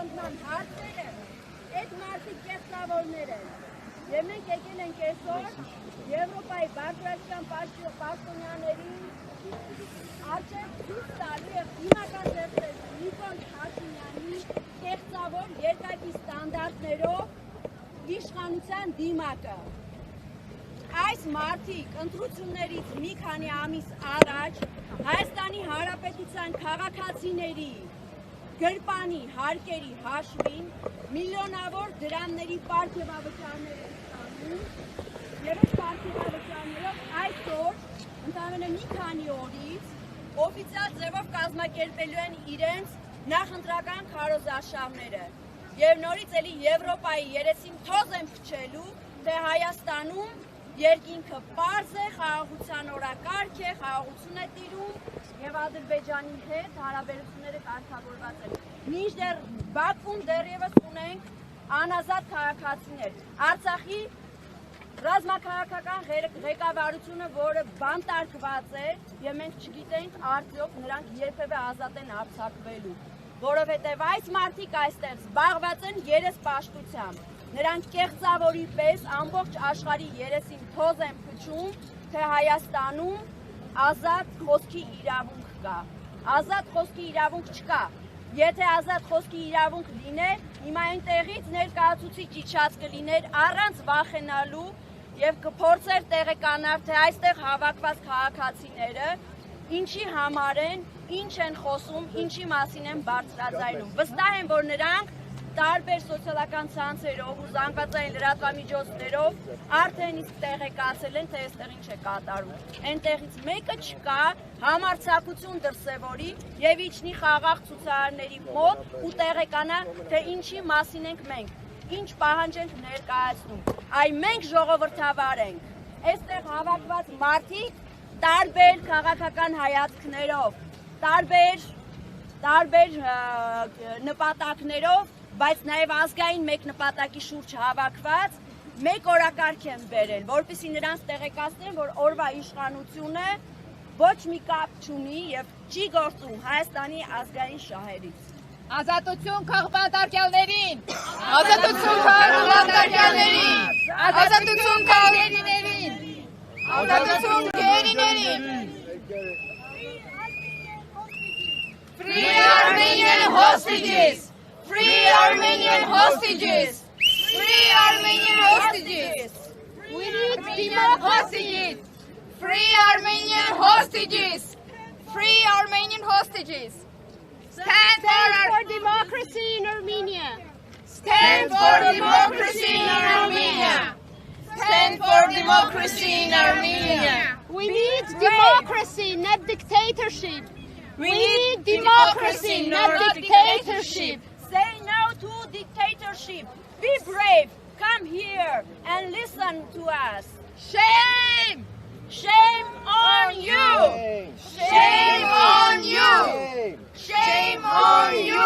խնդրան հարցերը, այդ մարդիկ կեղծավորներ են։ Եվ մենք եկել ենք այսօր Եվրոպայի բարձրաստիճան պաշտոնյաների առջև ցույց տալու եւ հիմնական ձեռքբերել Նիկոլ Փաշինյանի կեղծավոր երկակի ստանդարտներով իշխանության դիմակը։ Այս մարդիկ ընտրություններից մի քանի ամիս առաջ Հայաստանի Հանրապետության քաղաքացիների գրպանի հարկերի հաշվին միլիոնավոր դրամների պարգևավճարներ են ստանում եւ այս պարգևավճարներով այսօր ընդամենը մի քանի օրից օֆիցիալ ձևով կազմակերպելու են իրենց նախընտրական քարոզարշավները եւ նորից էլի Եվրոպայի երեսին թոզ են փչելու, թե Հայաստանում երկինքը պարզ է, խաղաղության օրակարգ է, խաղաղություն է տիրում եւ Ադրբեջանի հետ հարաբերությունները կարգավորված են։ Մինչդեռ Բաքվում դեռևս ունենք անազատ քաղաքացիներ։ Արցախի ռազմաքաղաքական ղեկավարությունը, որը բանտարկված է եւ մենք չգիտենք արդյոք նրանք երբևէ ազատ են արձակվելու, որովհետեւ այս մարդիկ այստեղ զբաղված են երեսպաշտությամբ։ Նրանք կեղծավորի պես ամբողջ աշխարհի երեսին թոզ են փչում, թե Հայաստանում ազատ խոսքի իրավունք կա։ Ազատ խոսքի իրավունք չկա։ Եթե ազատ խոսքի իրավունք լիներ, հիմա այնտեղից ներկայացուցիչ իջած կլիներ առանց վախենալու եւ կփորձեր տեղեկանալ, թե այստեղ հավաքված քաղաքացիները ինչի համար են, ինչ են խոսում, ինչի մասին են բարձրաձայնում։ Վստահ եմ, որ նրանք տարբեր սոցիալական ցանցերով ու զանգվածային լրատվամիջոցներով արդեն իսկ տեղեկացել են, թե այստեղ ինչ է կատարվում։ Այնտեղից մեկը չկա, համարձակություն դրսևորի եւ իջնի խաղաղ ցուցարարների մոտ ու տեղեկանա, թե ինչի մասին ենք մենք, ինչ պահանջ ենք ներկայացնում։ Այ մենք ժողովրդավար ենք։ Այստեղ հավաքված մարդիկ տարբեր քաղաքական հայացքներով, տարբեր նպատակներով, բայց նաև ազգային մեկ նպատակի շուրջ հավաքված մեկ օրակարգ են բերել, որպեսզի նրանց տեղեկացնեն, որ օրվա իշխանությունը ոչ մի կապ չունի եւ չի գործում Հայաստանի ազգային շահերից։ Ազատություն քաղբանտարկյալներին, ազատություն քաղբանտարկյալներին, ազատություն քաղաքացիներին, ազատություն գերիներին։ Free Armenian hostages! Free Armenian hostages! Free Armenian hostages! We need democracy! Free Armenian hostages! Free Armenian hostages! Stand for democracy in Armenia! Stand for democracy in Armenia! Stand for democracy in Armenia! We need democracy, not dictatorship! We need democracy, not dictatorship! Say no to dictatorship. Be brave. Come here and listen to us. Shame! Shame on you. Shame on you! Shame on you!